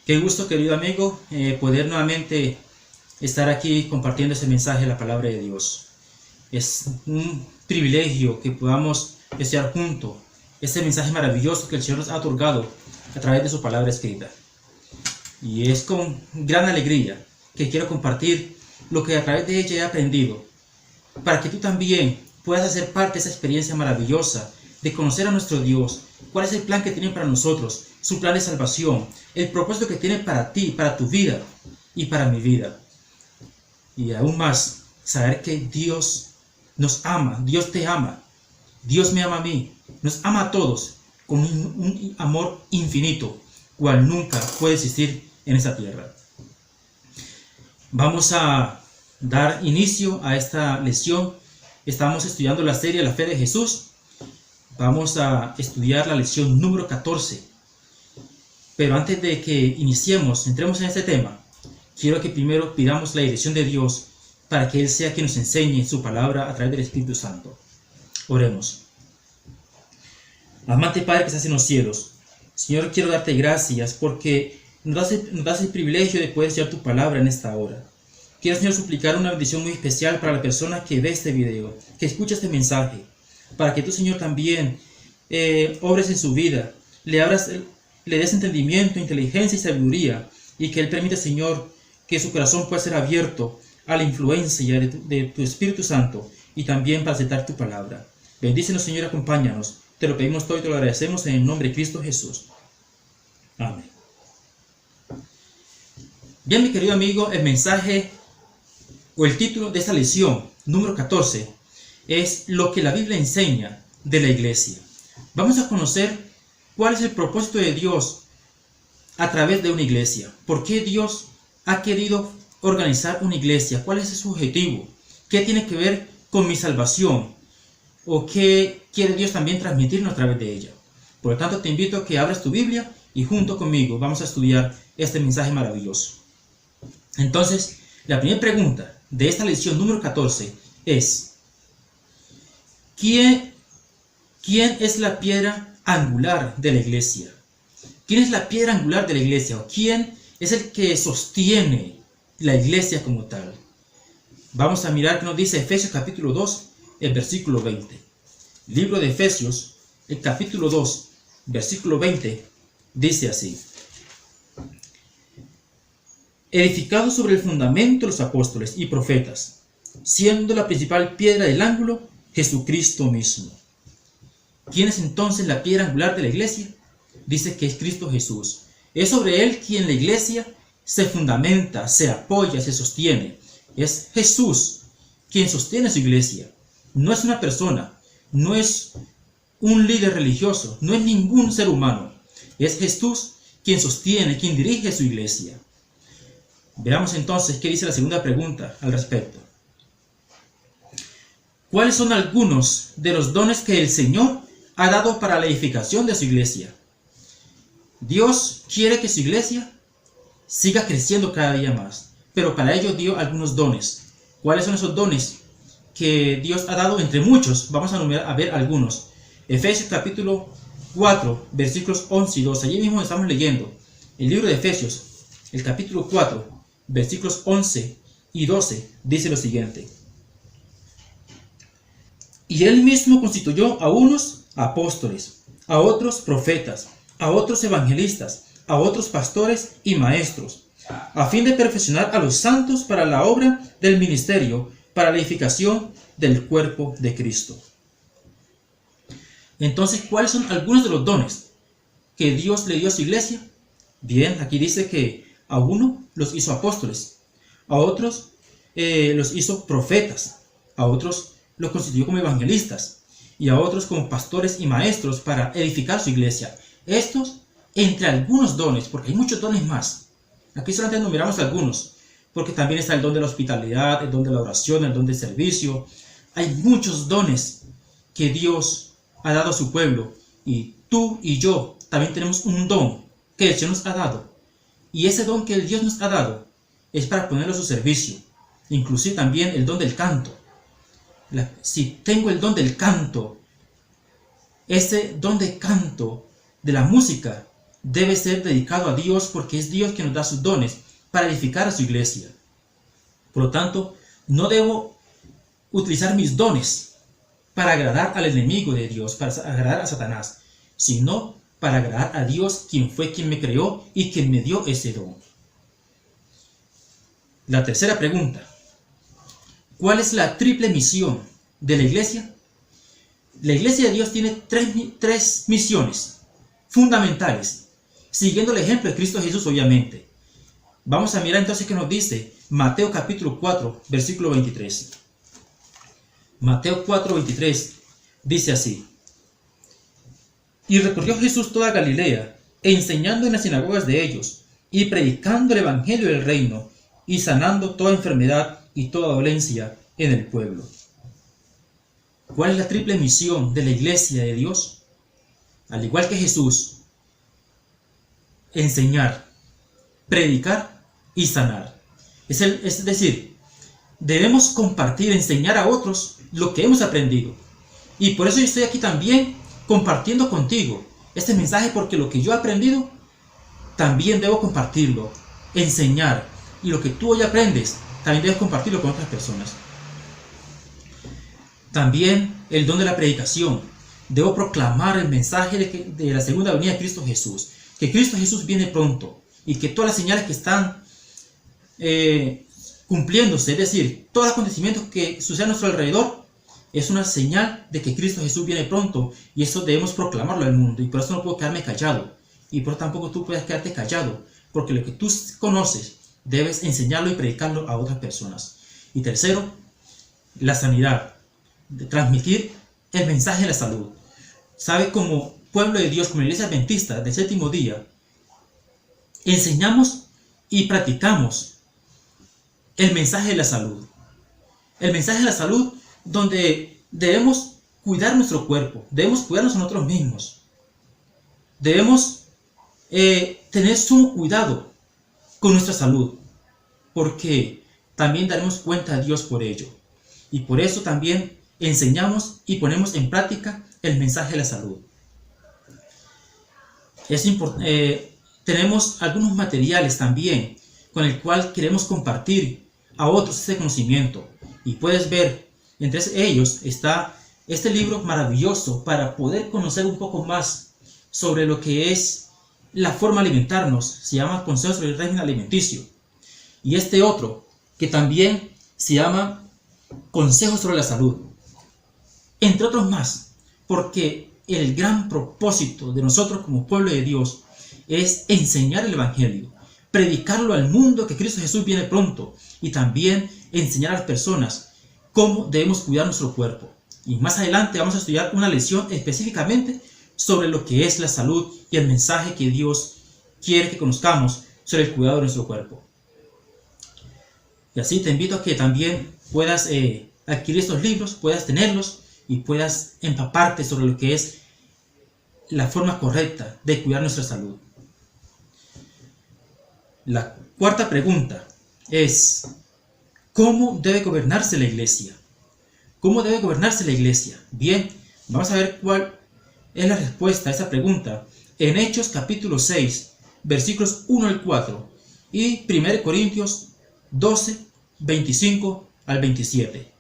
Qué gusto, querido amigo, poder nuevamente estar aquí compartiendo ese mensaje de la palabra de Dios. Es un privilegio que podamos estudiar juntos este mensaje maravilloso que el Señor nos ha otorgado a través de su palabra escrita. Y es con gran alegría que quiero compartir lo que a través de ella he aprendido, para que tú también puedas hacer parte de esa experiencia maravillosa de conocer a nuestro Dios, cuál es el plan que tiene para nosotros, su plan de salvación, el propósito que tiene para ti, para tu vida y para mi vida. Y aún más, saber que Dios nos ama, Dios te ama, Dios me ama a mí, nos ama a todos con un amor infinito, cual nunca puede existir en esta tierra. Vamos a dar inicio a esta lección. Estamos estudiando la serie La Fe de Jesús. Vamos a estudiar la lección número 14. Pero antes de que entremos en este tema, quiero que primero pidamos la dirección de Dios para que Él sea quien nos enseñe su palabra a través del Espíritu Santo. Oremos. Amante Padre que estás en los cielos, Señor, quiero darte gracias porque nos das el privilegio de poder estudiar tu palabra en esta hora. Quiero, Señor, suplicar una bendición muy especial para la persona que ve este video, que escucha este mensaje, para que tú, Señor, también obres en su vida, le des entendimiento, inteligencia y sabiduría, y que Él permita, Señor, que su corazón pueda ser abierto a la influencia de tu Espíritu Santo y también para aceptar tu palabra. Bendícenos, Señor, acompáñanos. Te lo pedimos todo y te lo agradecemos en el nombre de Cristo Jesús. Amén. Bien, mi querido amigo, el mensaje o el título de esta lección, número 14, es lo que la Biblia enseña de la iglesia. Vamos a conocer cuál es el propósito de Dios a través de una iglesia. ¿Por qué Dios ha querido organizar una iglesia? ¿Cuál es su objetivo? ¿Qué tiene que ver con mi salvación? ¿O qué quiere Dios también transmitirnos a través de ella? Por lo tanto, te invito a que abras tu Biblia y junto conmigo vamos a estudiar este mensaje maravilloso. Entonces, la primera pregunta de esta lección número 14 es: ¿quién es la piedra angular de la iglesia? ¿Quién es la piedra angular de la iglesia? ¿O quién es el que sostiene la iglesia como tal? Vamos a mirar qué nos dice Efesios capítulo 2, el versículo 20. Libro de Efesios, el capítulo 2, versículo 20, dice así: edificado sobre el fundamento de los apóstoles y profetas, siendo la principal piedra del ángulo Jesucristo mismo. ¿Quién es entonces la piedra angular de la iglesia? Dice que es Cristo Jesús. Es sobre Él quien la iglesia se fundamenta, se apoya, se sostiene. Es Jesús quien sostiene su iglesia. No es una persona, no es un líder religioso, no es ningún ser humano. Es Jesús quien sostiene, quien dirige su iglesia. Veamos entonces qué dice la segunda pregunta al respecto. ¿Cuáles son algunos de los dones que el Señor ha dado para la edificación de su iglesia? Dios quiere que su iglesia siga creciendo cada día más, pero para ello dio algunos dones. ¿Cuáles son esos dones que Dios ha dado? Entre muchos, vamos a ver algunos. Efesios capítulo 4, versículos 11 y 12. Allí mismo estamos leyendo el libro de Efesios, el capítulo 4, versículos 11 y 12, dice lo siguiente: y Él mismo constituyó a unos apóstoles, a otros profetas, a otros evangelistas, a otros pastores y maestros, a fin de perfeccionar a los santos para la obra del ministerio, para la edificación del cuerpo de Cristo. Entonces, ¿cuáles son algunos de los dones que Dios le dio a su iglesia? Bien, aquí dice que a uno los hizo apóstoles, a otros los hizo profetas, a otros los constituyó como evangelistas y a otros como pastores y maestros para edificar su iglesia. Estos entre algunos dones, porque hay muchos dones más. Aquí solamente enumeramos algunos, porque también está el don de la hospitalidad, el don de la oración, el don del servicio. Hay muchos dones que Dios ha dado a su pueblo, y tú y yo también tenemos un don que el Señor nos ha dado, y ese don que el Dios nos ha dado es para ponerlo a su servicio. Inclusive también el don del canto. Si tengo el don del canto, ese don de canto, de la música, debe ser dedicado a Dios porque es Dios quien nos da sus dones para edificar a su iglesia. Por lo tanto, no debo utilizar mis dones para agradar al enemigo de Dios, para agradar a Satanás, sino para agradar a Dios, quien fue quien me creó y quien me dio ese don. La tercera pregunta: ¿cuál es la triple misión de la iglesia? La iglesia de Dios tiene tres misiones fundamentales, siguiendo el ejemplo de Cristo Jesús, obviamente. Vamos a mirar entonces qué nos dice Mateo capítulo 4, versículo 23. Mateo 4, 23 dice así: y recorrió Jesús toda Galilea, enseñando en las sinagogas de ellos, y predicando el evangelio del reino, y sanando toda enfermedad y toda dolencia en el pueblo. ¿Cuál es la triple misión de la iglesia de Dios? Al igual que Jesús, enseñar, predicar y sanar. Es decir, debemos compartir, enseñar a otros lo que hemos aprendido. Y por eso yo estoy aquí también compartiendo contigo este mensaje, porque lo que yo he aprendido también debo compartirlo, enseñar. Y lo que tú hoy aprendes también debes compartirlo con otras personas. También el don de la predicación. Debo proclamar el mensaje de la segunda venida de Cristo Jesús, que Cristo Jesús viene pronto y que todas las señales que están cumpliéndose, es decir, todos los acontecimientos que suceden a nuestro alrededor, es una señal de que Cristo Jesús viene pronto, y eso debemos proclamarlo al mundo. Y por eso no puedo quedarme callado, y por eso tampoco tú puedes quedarte callado, porque lo que tú conoces debes enseñarlo y predicarlo a otras personas. Y tercero, la sanidad, de transmitir el mensaje de la salud. ¿Sabe? Como pueblo de Dios, como iglesia adventista del séptimo día, enseñamos y practicamos el mensaje de la salud. El mensaje de la salud, donde debemos cuidar nuestro cuerpo, debemos cuidarnos a nosotros mismos, debemos tener sumo cuidado con nuestra salud, porque también daremos cuenta a Dios por ello. Y por eso también enseñamos y ponemos en práctica el mensaje de la salud. Tenemos algunos materiales también con el cual queremos compartir a otros este conocimiento. Y puedes ver, entre ellos está este libro maravilloso para poder conocer un poco más sobre lo que es la forma de alimentarnos. Se llama Consejos sobre el régimen alimenticio. Y este otro, que también se llama Consejos sobre la salud. Entre otros más, porque el gran propósito de nosotros como pueblo de Dios es enseñar el evangelio, predicarlo al mundo que Cristo Jesús viene pronto, y también enseñar a las personas cómo debemos cuidar nuestro cuerpo. Y más adelante vamos a estudiar una lección específicamente sobre lo que es la salud y el mensaje que Dios quiere que conozcamos sobre el cuidado de nuestro cuerpo. Y así te invito a que también puedas adquirir estos libros, puedas tenerlos y puedas empaparte sobre lo que es la forma correcta de cuidar nuestra salud. La cuarta pregunta es: ¿cómo debe gobernarse la iglesia? ¿Cómo debe gobernarse la iglesia? Bien, vamos a ver cuál es la respuesta a esa pregunta en Hechos capítulo 6, versículos 1 al 4 y 1 Corintios 12, 25 al 27.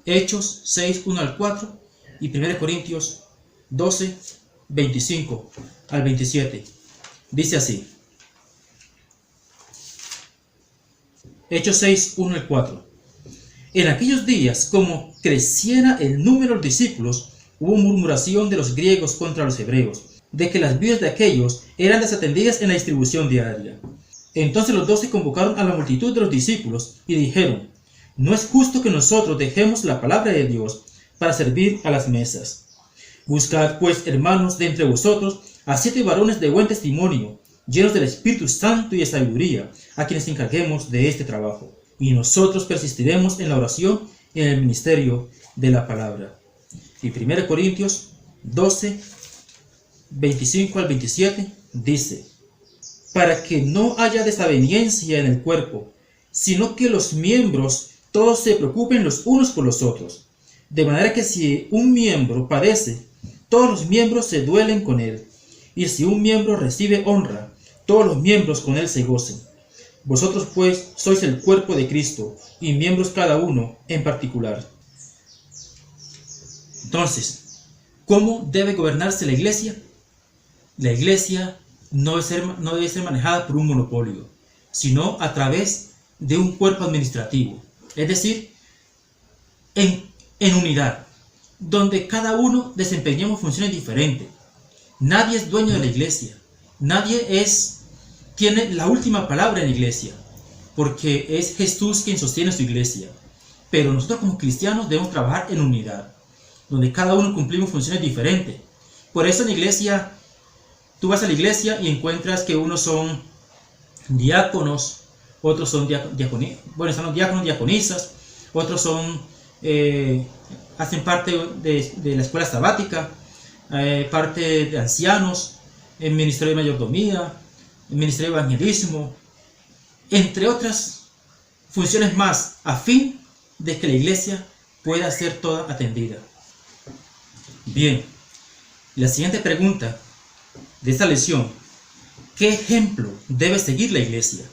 Hechos 6, 1 al 4 y 1 Corintios 12, 25 al 27. Dice así. Hechos 6, 1 al 4. En aquellos días, como creciera el número de discípulos, hubo murmuración de los griegos contra los hebreos, de que las vidas de aquellos eran desatendidas en la distribución diaria. Entonces los 12 convocaron a la multitud de los discípulos y dijeron: no es justo que nosotros dejemos la palabra de Dios para servir a las mesas. Buscad pues, hermanos, de entre vosotros a 7 varones de buen testimonio, llenos del Espíritu Santo y de sabiduría, a quienes encarguemos de este trabajo. Y nosotros persistiremos en la oración y en el ministerio de la palabra. Y 1 Corintios 12, 25 al 27 dice: para que no haya desaveniencia en el cuerpo, sino que los miembros todos se preocupen los unos por los otros. De manera que si un miembro padece, todos los miembros se duelen con él. Y si un miembro recibe honra, todos los miembros con él se gocen. Vosotros pues sois el cuerpo de Cristo, y miembros cada uno en particular. Entonces, ¿cómo debe gobernarse la iglesia? La iglesia no debe ser manejada por un monopolio, sino a través de un cuerpo administrativo, es decir, en unidad, donde cada uno desempeñemos funciones diferentes. Nadie es dueño de la iglesia, nadie tiene la última palabra en la iglesia, porque es Jesús quien sostiene su iglesia. Pero nosotros como cristianos debemos trabajar en unidad, donde cada uno cumplimos funciones diferentes. Por eso en la iglesia, tú vas a la iglesia y encuentras que unos son diáconos, otros son están los diáconos, diaconisas, otros hacen parte de la escuela sabática, parte de ancianos, el ministerio de mayordomía, el ministerio de evangelismo, entre otras funciones más, a fin de que la iglesia pueda ser toda atendida. Bien, la siguiente pregunta de esta lección: ¿qué ejemplo debe seguir la iglesia?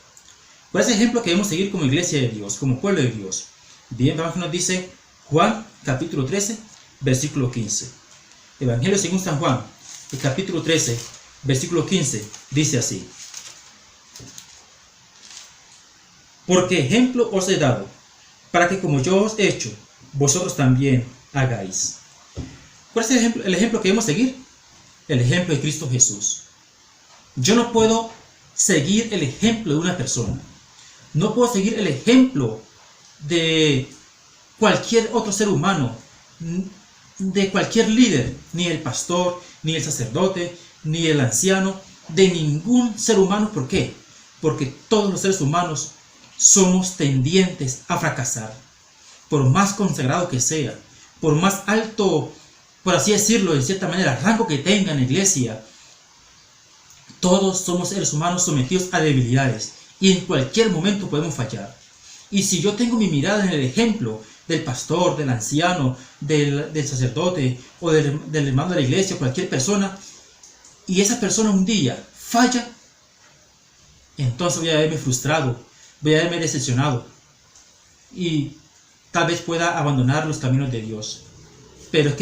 ¿Cuál es el ejemplo que debemos seguir como iglesia de Dios, como pueblo de Dios? Bien, vamos a nos dice Juan, capítulo 13, versículo 15. Evangelio según San Juan, el capítulo 13, versículo 15, dice así: porque ejemplo os he dado, para que como yo os he hecho, vosotros también hagáis. ¿Cuál es el ejemplo que debemos seguir? El ejemplo de Cristo Jesús. Yo no puedo seguir el ejemplo de una persona. No puedo seguir el ejemplo de cualquier otro ser humano, de cualquier líder, ni el pastor, ni el sacerdote, ni el anciano, de ningún ser humano. ¿Por qué? Porque todos los seres humanos somos tendientes a fracasar. Por más consagrado que sea, por más alto, por así decirlo, en cierta manera, rango que tenga en la iglesia, todos somos seres humanos sometidos a debilidades y en cualquier momento podemos fallar. Y si yo tengo mi mirada en el ejemplo del pastor, del anciano, del sacerdote o del hermano de la iglesia, cualquier persona, y esa persona un día falla, entonces voy a verme frustrado, voy a verme decepcionado y tal vez pueda abandonar los caminos de Dios. Pero es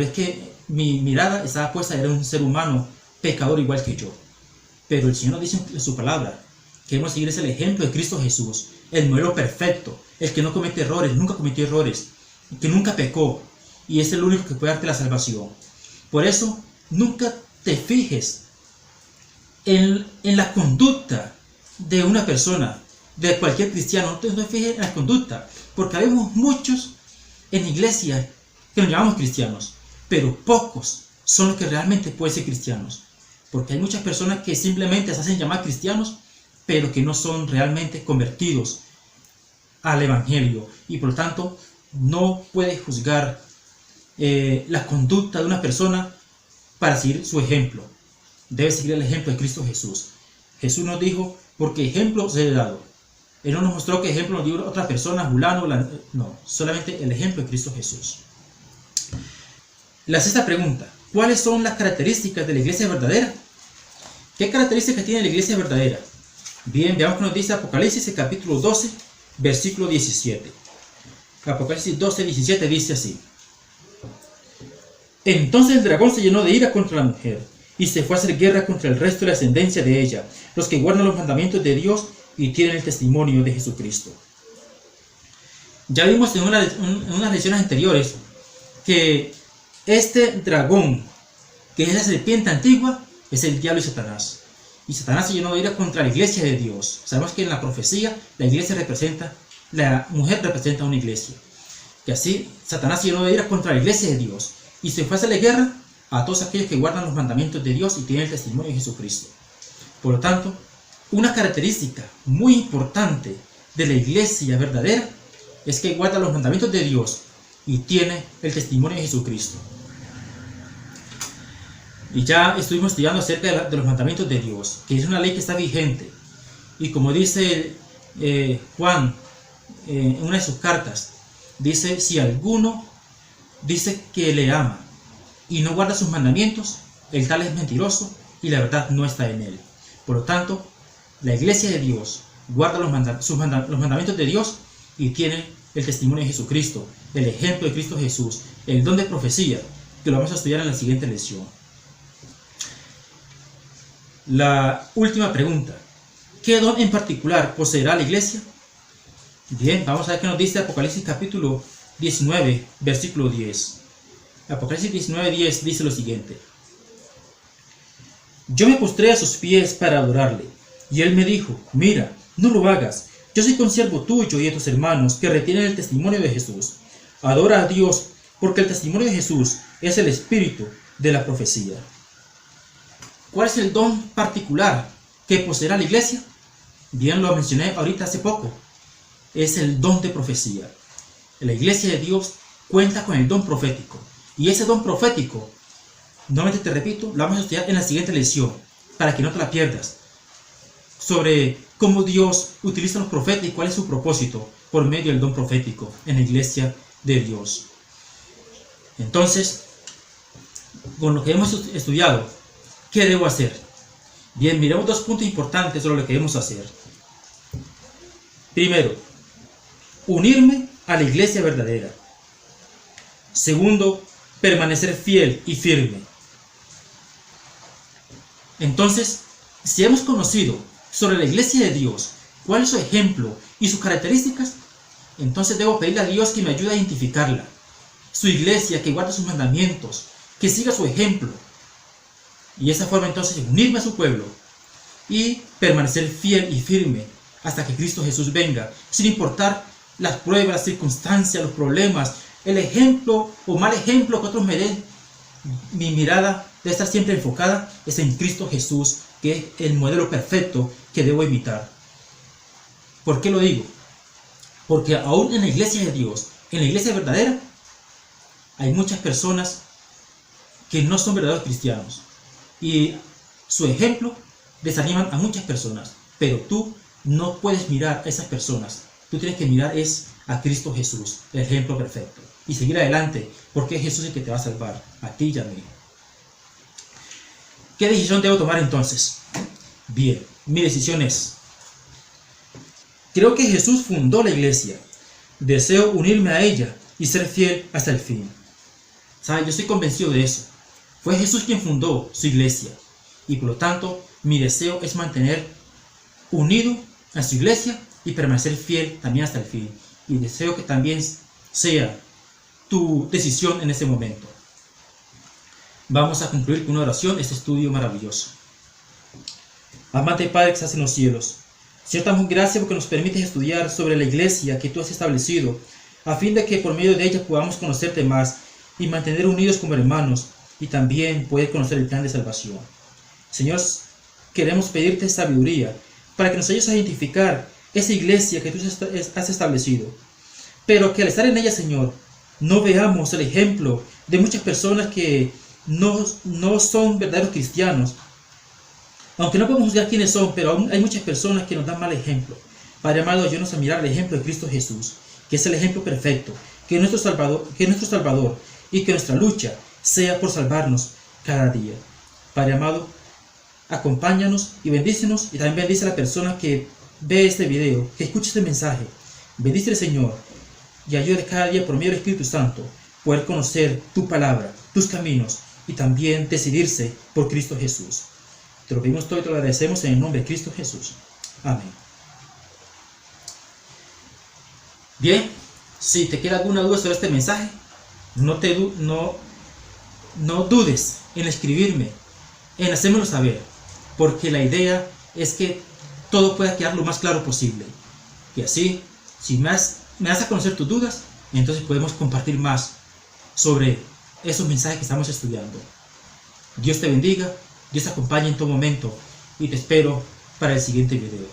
que mi mirada estaba puesta en un ser humano pecador igual que yo. Pero el Señor nos dice en su palabra que debemos seguir el ejemplo de Cristo Jesús, el modelo perfecto, el que no comete errores, nunca cometió errores, el que nunca pecó, y es el único que puede darte la salvación. Por eso, nunca te fijes en la conducta de una persona, de cualquier cristiano. No te fijes en la conducta, porque habemos muchos en la iglesia que nos llamamos cristianos, pero pocos son los que realmente pueden ser cristianos, porque hay muchas personas que simplemente se hacen llamar cristianos, pero que no son realmente convertidos al evangelio, y por lo tanto no puedes juzgar la conducta de una persona para seguir su ejemplo. Debes seguir el ejemplo de Cristo Jesús. Jesús nos dijo: porque ejemplo os he dado. Él no nos mostró qué ejemplo nos dio otra persona, fulano, no, solamente el ejemplo de Cristo Jesús. La sexta pregunta: ¿cuáles son las características de la iglesia verdadera? ¿Qué características tiene la iglesia verdadera? Bien, veamos que nos dice Apocalipsis, el capítulo 12, versículo 17. Apocalipsis 12, 17 dice así: entonces el dragón se llenó de ira contra la mujer, y se fue a hacer guerra contra el resto de la ascendencia de ella, los que guardan los mandamientos de Dios y tienen el testimonio de Jesucristo. Ya vimos en unas lecciones anteriores que este dragón, que es la serpiente antigua, es el diablo y Satanás. Y Satanás se llenó de ira contra la iglesia de Dios. Sabemos que en la profecía la mujer representa una iglesia. Que así Satanás se llenó de ira contra la iglesia de Dios y se fue a hacerle guerra a todos aquellos que guardan los mandamientos de Dios y tienen el testimonio de Jesucristo. Por lo tanto, una característica muy importante de la iglesia verdadera es que guarda los mandamientos de Dios y tiene el testimonio de Jesucristo. Y ya estuvimos estudiando acerca de los mandamientos de Dios, que es una ley que está vigente. Y como dice Juan en una de sus cartas, dice: si alguno dice que le ama y no guarda sus mandamientos, el tal es mentiroso y la verdad no está en él. Por lo tanto, la iglesia de Dios guarda los mandamientos de Dios y tiene el testimonio de Jesucristo, el ejemplo de Cristo Jesús, el don de profecía, que lo vamos a estudiar en la siguiente lección. La última pregunta: ¿qué don en particular poseerá la iglesia? Bien, vamos a ver qué nos dice Apocalipsis capítulo 19, versículo 10. Apocalipsis 19, 10 dice lo siguiente: yo me postré a sus pies para adorarle, y él me dijo: mira, no lo hagas, yo soy consiervo tuyo y de tus hermanos que retienen el testimonio de Jesús. Adora a Dios, porque el testimonio de Jesús es el espíritu de la profecía. ¿Cuál es el don particular que poseerá la iglesia? Bien, lo mencioné ahorita hace poco. Es el don de profecía. La iglesia de Dios cuenta con el don profético. Y ese don profético, nuevamente te repito, lo vamos a estudiar en la siguiente lección, para que no te la pierdas, sobre cómo Dios utiliza los profetas y cuál es su propósito por medio del don profético en la iglesia de Dios. Entonces, con lo que hemos estudiado, ¿qué debo hacer? Bien, miremos dos puntos importantes sobre lo que debemos hacer. Primero, unirme a la iglesia verdadera. Segundo, permanecer fiel y firme. Entonces, si hemos conocido sobre la iglesia de Dios, cuál es su ejemplo y sus características, entonces debo pedirle a Dios que me ayude a identificarla. Su iglesia, que guarde sus mandamientos, que siga su ejemplo. Y de esa forma entonces unirme a su pueblo y permanecer fiel y firme hasta que Cristo Jesús venga, sin importar las pruebas, las circunstancias, los problemas, el ejemplo o mal ejemplo que otros me den. Mi mirada debe estar siempre enfocada es en Cristo Jesús, que es el modelo perfecto que debo imitar. ¿Por qué lo digo? Porque aún en la iglesia de Dios, en la iglesia verdadera, hay muchas personas que no son verdaderos cristianos. Y su ejemplo desaniman a muchas personas. Pero tú no puedes mirar a esas personas. Tú tienes que mirar es a Cristo Jesús, el ejemplo perfecto. Y seguir adelante, porque es Jesús el que te va a salvar, a ti y a mí. ¿Qué decisión debo tomar entonces? Bien, mi decisión es: creo que Jesús fundó la iglesia. Deseo unirme a ella y ser fiel hasta el fin. ¿Saben? Yo estoy convencido de eso. Fue Jesús quien fundó su iglesia. Y por lo tanto, mi deseo es mantener unido a su iglesia y permanecer fiel también hasta el fin. Y deseo que también sea tu decisión en este momento. Vamos a concluir con una oración este estudio maravilloso. Amante Padre que estás en los cielos, Señor, te damos gracias porque nos permites estudiar sobre la iglesia que tú has establecido, a fin de que por medio de ella podamos conocerte más y mantener unidos como hermanos, y también poder conocer el plan de salvación. Señor, queremos pedirte sabiduría para que nos ayudes a identificar esa iglesia que tú has establecido, pero que al estar en ella, Señor, no veamos el ejemplo de muchas personas que no son verdaderos cristianos. Aunque no podemos juzgar quiénes son, pero aún hay muchas personas que nos dan mal ejemplo. Padre amado, ayúdanos a mirar el ejemplo de Cristo Jesús, que es el ejemplo perfecto, que es nuestro Salvador, y que nuestra lucha sea por salvarnos cada día. Padre amado, acompáñanos y bendícenos, y también bendice a la persona que ve este video, que escuche este mensaje. Bendícele, Señor, y ayúdale cada día por medio del Espíritu Santo poder conocer tu palabra, tus caminos, y también decidirse por Cristo Jesús. Te lo pedimos todo y te lo agradecemos en el nombre de Cristo Jesús. Amén. Bien, si te queda alguna duda sobre este mensaje, no dudes en escribirme, en hacérmelo saber, porque la idea es que todo pueda quedar lo más claro posible. Y así, si me das a conocer tus dudas, entonces podemos compartir más sobre esos mensajes que estamos estudiando. Dios te bendiga, Dios te acompañe en todo momento, y te espero para el siguiente video.